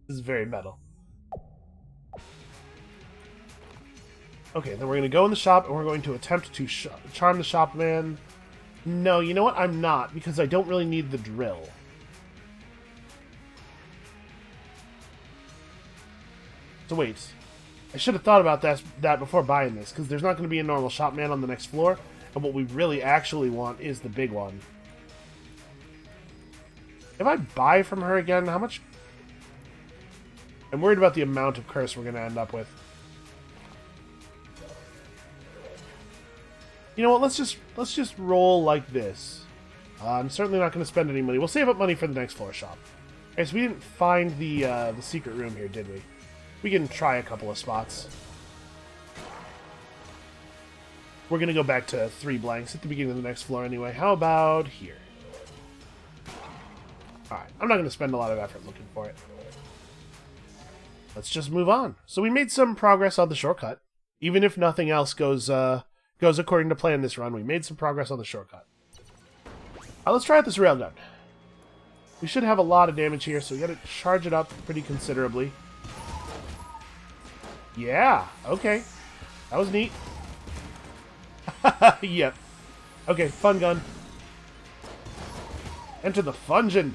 This is very metal. Okay, then we're gonna go in the shop, and we're going to attempt to charm the shopman. No, you know what? I'm not, because I don't really need the drill. So wait. I should have thought about that before buying this, because there's not going to be a normal shopman on the next floor, and what we really actually want is the big one. If I buy from her again, how much... I'm worried about the amount of curse we're going to end up with. You know what, let's just roll like this. I'm certainly not going to spend any money. We'll save up money for the next floor shop. Okay, so we didn't find the secret room here, did we? We can try a couple of spots. We're going to go back to 3 blanks at the beginning of the next floor anyway. How about here? Alright, I'm not going to spend a lot of effort looking for it. Let's just move on. So we made some progress on the shortcut. Even if nothing else goes according to plan this run, we made some progress on the shortcut. Let's try out this railgun. We should have a lot of damage here, so we got to charge it up pretty considerably. Yeah, okay. That was neat. Yep. Okay, fun gun. Enter the Gungeon.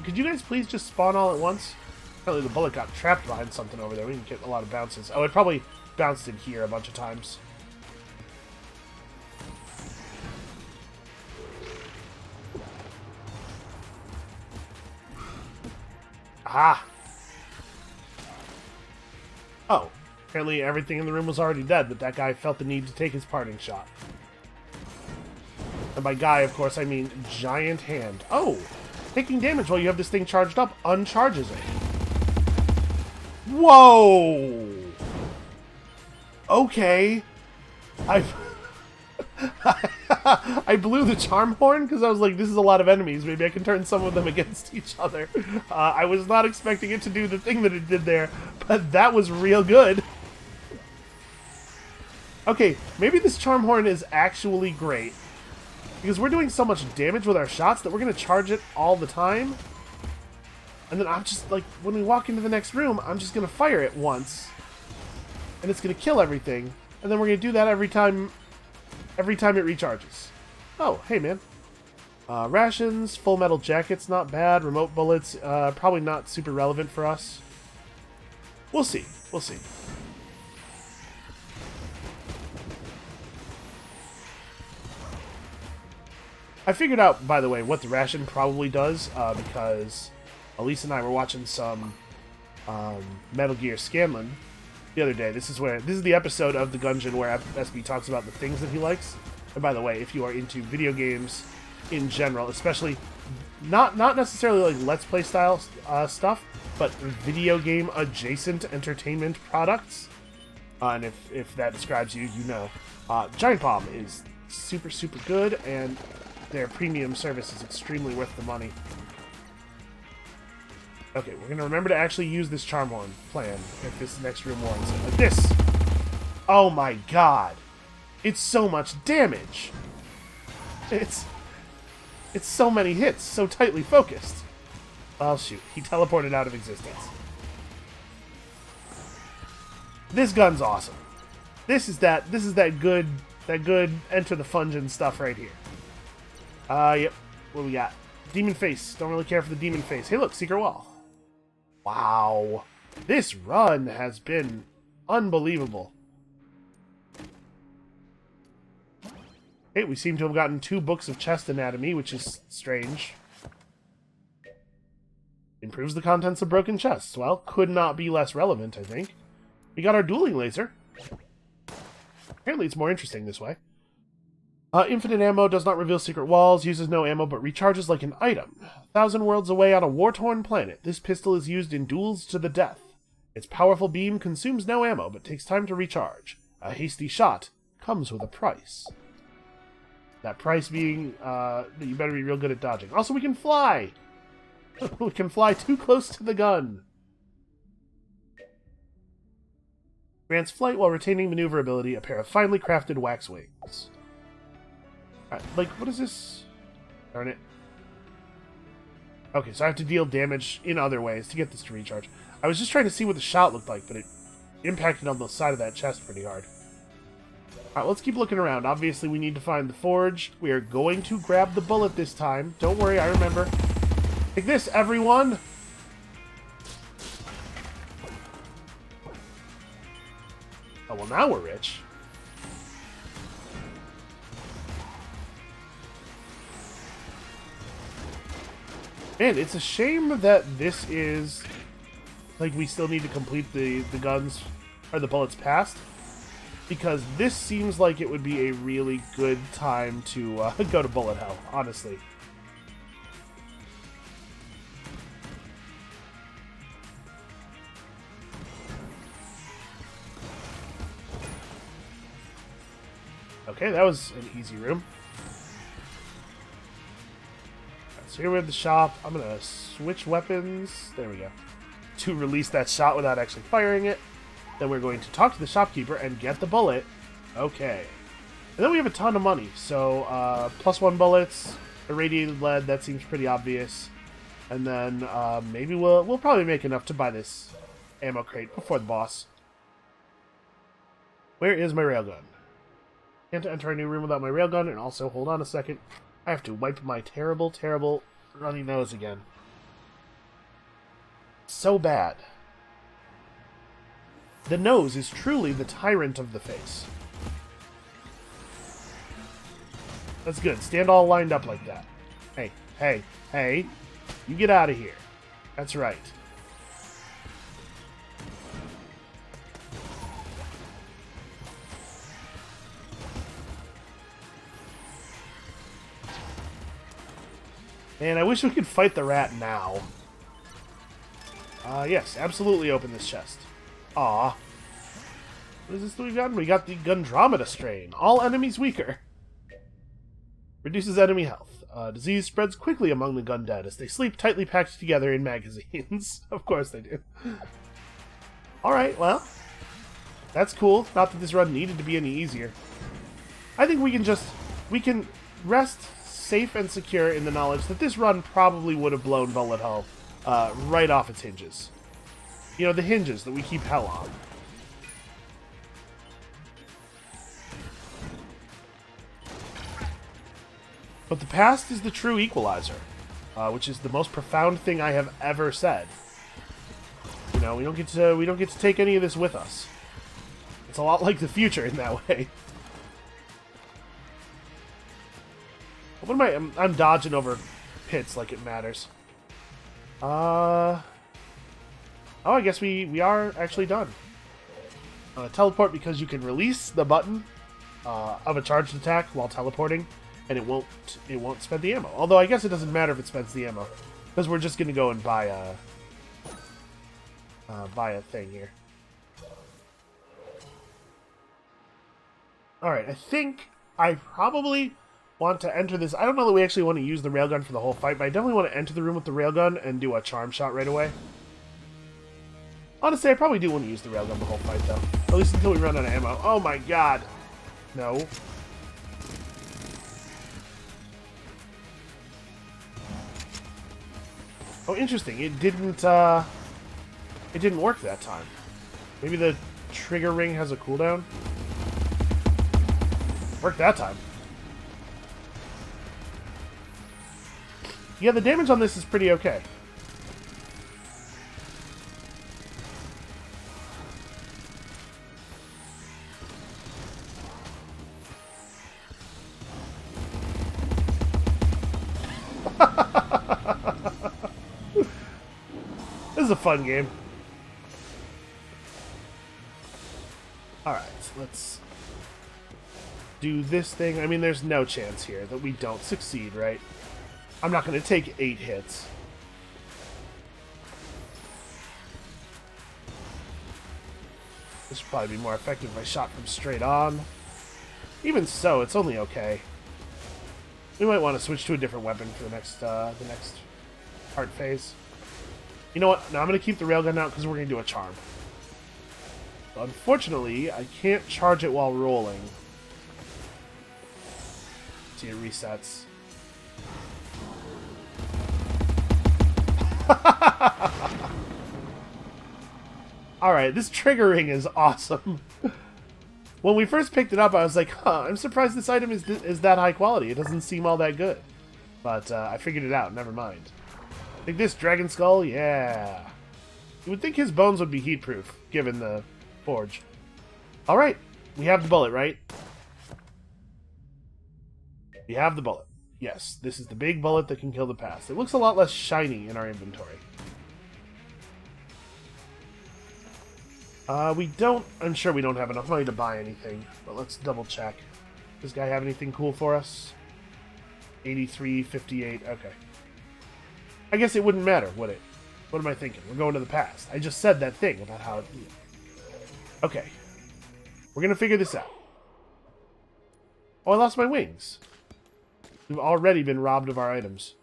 Could you guys please just spawn all at once? Apparently the bullet got trapped behind something over there. We didn't get a lot of bounces. Oh, it probably bounced in here a bunch of times. Ah! Oh, apparently everything in the room was already dead, but that guy felt the need to take his parting shot. And by guy, of course, I mean giant hand. Oh! Taking damage while you have this thing charged up uncharges it. Whoa! Okay. I blew the Charm Horn because I was like, this is a lot of enemies. Maybe I can turn some of them against each other. I was not expecting it to do the thing that it did there, but that was real good. Okay, maybe this Charm Horn is actually great. Because we're doing so much damage with our shots that we're going to charge it all the time. And then I'm just, like, when we walk into the next room, I'm just going to fire it once. And it's going to kill everything. And then we're going to do that every time it recharges. Oh, hey, man. Rations, full metal jackets, not bad. Remote bullets, probably not super relevant for us. We'll see. We'll see. I figured out, by the way, what the ration probably does, because Elise and I were watching some Metal Gear Scanlan the other day. This is the episode of the Gungeon where SB talks about the things that he likes. And by the way, if you are into video games in general, especially not necessarily like Let's Play style stuff, but video game adjacent entertainment products, and if that describes you, you know, Giant Bomb is super good, and their premium service is extremely worth the money. Okay, we're going to remember to actually use this Charm Horn plan if this next room warrants it. Like this! Oh my god! It's so much damage! It's so many hits, so tightly focused. Oh shoot, he teleported out of existence. This gun's awesome. This is that good enter the Gungeon stuff right here. Yep. What do we got? Demon face. Don't really care for the demon face. Hey, look, secret wall. Wow. This run has been unbelievable. Hey, we seem to have gotten 2 books of chest anatomy, which is strange. Improves the contents of broken chests. Well, could not be less relevant, I think. We got our dueling laser. Apparently it's more interesting this way. Infinite ammo does not reveal secret walls, uses no ammo but recharges like an item. 1,000 worlds away on a war-torn planet, this pistol is used in duels to the death. Its powerful beam consumes no ammo but takes time to recharge. A hasty shot comes with a price. That price being, you better be real good at dodging. Also, we can fly! We can fly too close to the gun. Grants flight while retaining maneuverability, a pair of finely crafted wax wings. Like, what is this? Darn it. Okay, so I have to deal damage in other ways to get this to recharge. I was just trying to see what the shot looked like, but it impacted on the side of that chest pretty hard. Alright, let's keep looking around. Obviously, we need to find the forge. We are going to grab the bullet this time. Don't worry, I remember. Take this, everyone! Oh, well, now we're rich. Man, it's a shame that this is... Like, we still need to complete the guns, or the bullets past. Because this seems like it would be a really good time to go to bullet hell, honestly. Okay, that was an easy room. Right, so here we're at the shop. I'm gonna switch weapons. There we go. To release that shot without actually firing it. Then we're going to talk to the shopkeeper and get the bullet. Okay. And then we have a ton of money. So, +1 bullets, irradiated lead, that seems pretty obvious. And then, maybe we'll probably make enough to buy this ammo crate before the boss. Where is my railgun? Can't enter a new room without my railgun, and also, hold on a second, I have to wipe my terrible, terrible runny nose again. So bad. The nose is truly the tyrant of the face. That's good. Stand all lined up like that. Hey, hey, hey. You get out of here. That's right. Man, I wish we could fight the rat now. Yes, absolutely open this chest. Aw. What is this that we've gotten? We got the Gundromeda strain. All enemies weaker. Reduces enemy health. Disease spreads quickly among the gun-dead as they sleep tightly packed together in magazines. Of course they do. Alright, well. That's cool. Not that this run needed to be any easier. I think we can rest safe and secure in the knowledge that this run probably would have blown bullet hell right off its hinges. You know, the hinges that we keep hell on. But the past is the true equalizer, which is the most profound thing I have ever said. You know, we don't get to take any of this with us. It's a lot like the future in that way. What am I? I'm dodging over pits like it matters. Oh, I guess we are actually done. Teleport because you can release the button of a charged attack while teleporting, and it won't spend the ammo. Although I guess it doesn't matter if it spends the ammo, because we're just gonna go and buy a thing here. All right, I think I probably want to enter this. I don't know that we actually want to use the railgun for the whole fight, but I definitely want to enter the room with the railgun and do a charm shot right away. Honestly, I probably do want to use the railgun the whole fight, though. At least until we run out of ammo. Oh my god! No. Oh, interesting. It didn't work that time. Maybe the trigger ring has a cooldown? Worked that time. Yeah, the damage on this is pretty okay. This is a fun game. Alright, let's do this thing. I mean, there's no chance here that we don't succeed, right? I'm not going to take 8 hits. This would probably be more effective if I shot from straight on. Even so, it's only okay. We might want to switch to a different weapon for the next part phase. You know what? No, I'm going to keep the railgun out because we're going to do a charm. So unfortunately, I can't charge it while rolling. See, it resets. Alright, this triggering is awesome. When we first picked it up, I was like, huh, I'm surprised this item is that high quality. It doesn't seem all that good. But I figured it out, never mind. Like this dragon skull, yeah. You would think his bones would be heat-proof, given the forge. Alright, we have the bullet, right? We have the bullet. Yes, this is the big bullet that can kill the past. It looks a lot less shiny in our inventory. I'm sure we don't have enough money to buy anything, but let's double check. Does this guy have anything cool for us? 83, 58, okay. I guess it wouldn't matter, would it? What am I thinking? We're going to the past. I just said that thing about how it... Okay. We're gonna figure this out. Oh, I lost my wings. We've already been robbed of our items.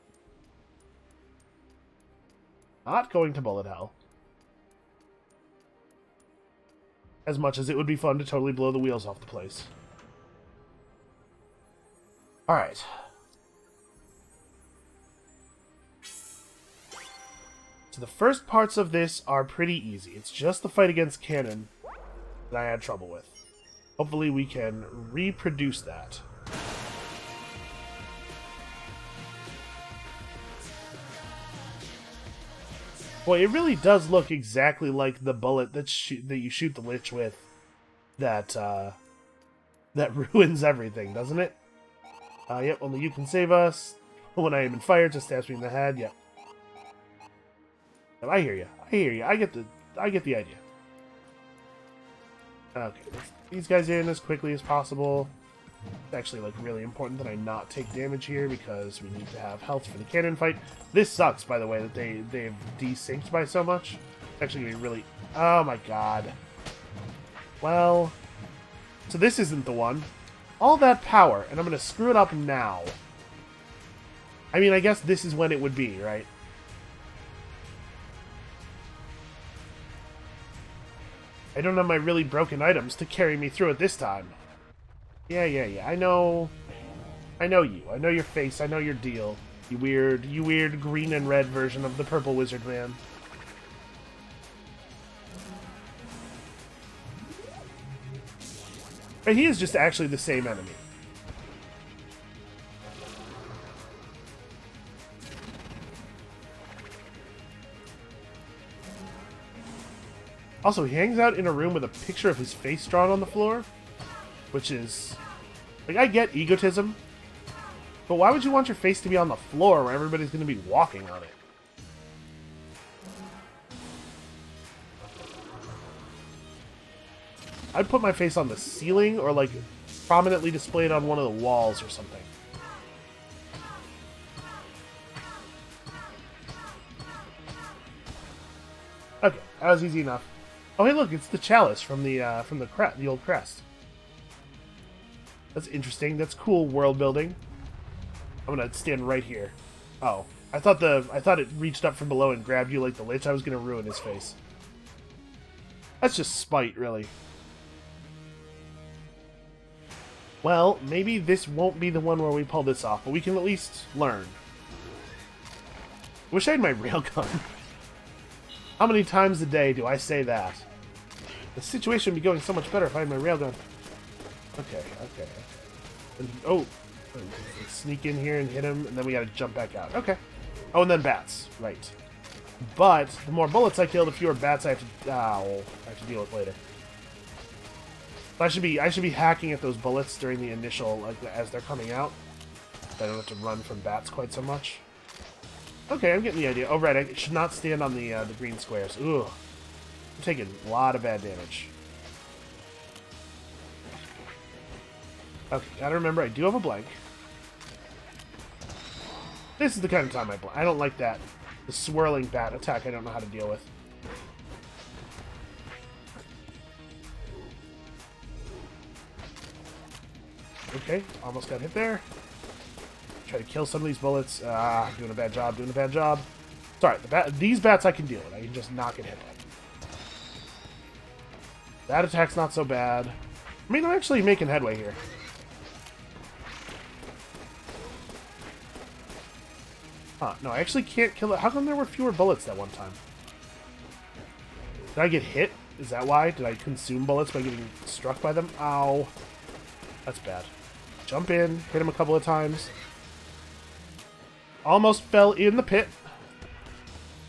Not going to bullet hell. As much as it would be fun to totally blow the wheels off the place. Alright. So the first parts of this are pretty easy. It's just the fight against cannon that I had trouble with. Hopefully we can reproduce that. Boy, it really does look exactly like the bullet that you shoot the Lich with. That ruins everything, doesn't it? Yep, only you can save us. When I am in fire, just stabs me in the head. Yep. I hear you. I hear you. I get the idea. Okay, let's get these guys in as quickly as possible. It's actually like really important that I not take damage here because we need to have health for the cannon fight. This sucks, by the way, that they've desynced by so much. It's actually gonna be really... Oh my god. Well, so this isn't the one. All that power, and I'm gonna screw it up now. I mean, I guess this is when it would be, right? I don't have my really broken items to carry me through it this time. Yeah. I know you. I know your face. I know your deal. You weird green and red version of the purple wizard man. But he is just actually the same enemy. Also, he hangs out in a room with a picture of his face drawn on the floor, which is... Like, I get egotism, but why would you want your face to be on the floor where everybody's going to be walking on it? I'd put my face on the ceiling or, like, prominently displayed on one of the walls or something. Okay, that was easy enough. Oh, hey, look, it's the chalice from the old crest. That's interesting. That's cool world building. I'm gonna stand right here. Oh, I thought it reached up from below and grabbed you like the Lich. I was gonna ruin his face. That's just spite, really. Well, maybe this won't be the one where we pull this off, but we can at least learn. Wish I had my railgun. How many times a day do I say that? The situation would be going so much better if I had my railgun. Okay. And, oh, sneak in here and hit him, and then we gotta jump back out. Okay. Oh, and then bats. Right. But the more bullets I kill, the fewer bats I have to deal with later. I should be hacking at those bullets during the initial, like, as they're coming out. I don't have to run from bats quite so much. Okay, I'm getting the idea. Oh, right, I should not stand on the green squares. Ooh. I'm taking a lot of bad damage. Okay, gotta remember I do have a blank. This is the kind of time I don't like that. The swirling bat attack I don't know how to deal with. Okay, almost got hit there. Try to kill some of these bullets. Doing a bad job, doing a bad job. Sorry, these bats I can deal with. I can just not get hit by. That attack's not so bad. I mean, I'm actually making headway here. Huh, no, I actually can't kill it. How come there were fewer bullets that one time? Did I get hit? Is that why? Did I consume bullets by getting struck by them? Ow. That's bad. Jump in, hit him a couple of times. Almost fell in the pit.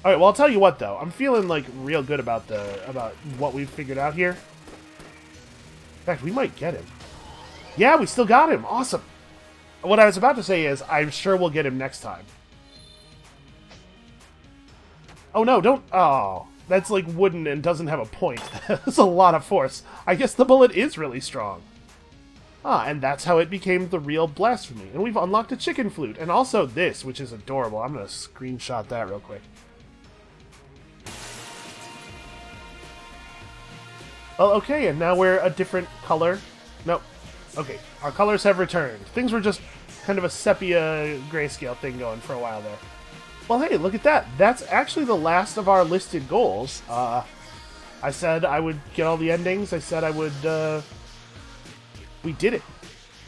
Alright, well, I'll tell you what, though. I'm feeling, like, real good about what we've figured out here. In fact, we might get him. Yeah, we still got him. Awesome. What I was about to say is, I'm sure we'll get him next time. Oh, no, don't... Oh, that's, like, wooden and doesn't have a point. That's a lot of force. I guess the bullet is really strong. Ah, and that's how it became the real blasphemy. And we've unlocked a chicken flute. And also this, which is adorable. I'm going to screenshot that real quick. Well, okay, and now we're a different color. Nope. Okay, our colors have returned. Things were just kind of a sepia grayscale thing going for a while there. Well, hey, look at that. That's actually the last of our listed goals. I said I would get all the endings. I said I would, We did it.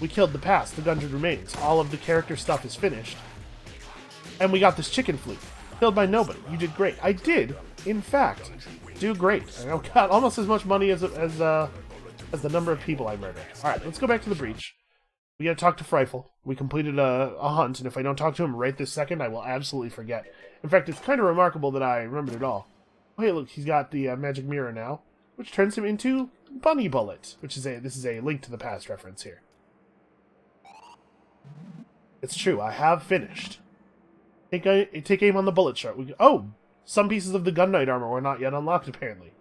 We killed the past. The Gungeon remains. All of the character stuff is finished. And we got this chicken flute. Killed by nobody. You did great. I did, in fact, do great. I got almost as much money as the number of people I murdered. Alright, let's go back to the breach. We gotta talk to Frightful. We completed a hunt, and if I don't talk to him right this second, I will absolutely forget. In fact, it's kind of remarkable that I remembered it all. Oh, hey, look, he's got the magic mirror now, which turns him into Bunny Bullet, which is this is a Link to the Past reference here. It's true, I have finished. Take aim on the bullet shark. Oh, some pieces of the Gun Knight armor were not yet unlocked, apparently.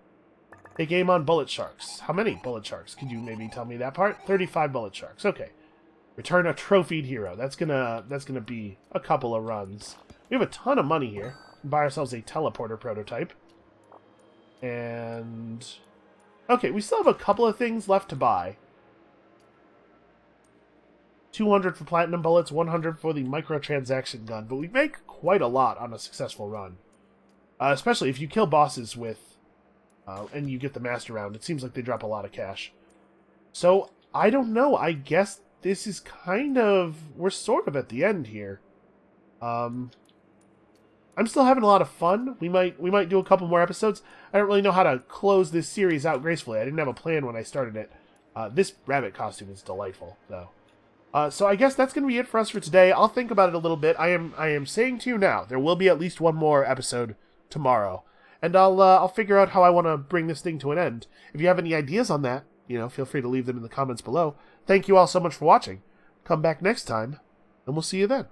Take aim on bullet sharks. How many bullet sharks? Could you maybe tell me that part? 35 bullet sharks. Okay. Return a trophied hero. That's gonna be a couple of runs. We have a ton of money here. We can buy ourselves a teleporter prototype. And okay, we still have a couple of things left to buy. 200 for platinum bullets, 100 for the microtransaction gun, but we make quite a lot on a successful run. Especially if you kill bosses with, and you get the master round, it seems like they drop a lot of cash. So, I don't know, I guess this is kind of, we're sort of at the end here. I'm still having a lot of fun. We might do a couple more episodes. I don't really know how to close this series out gracefully. I didn't have a plan when I started it. This rabbit costume is delightful, though. So I guess that's going to be it for us for today. I'll think about it a little bit. I am saying to you now, there will be at least one more episode tomorrow. And I'll figure out how I want to bring this thing to an end. If you have any ideas on that, feel free to leave them in the comments below. Thank you all so much for watching. Come back next time, and we'll see you then.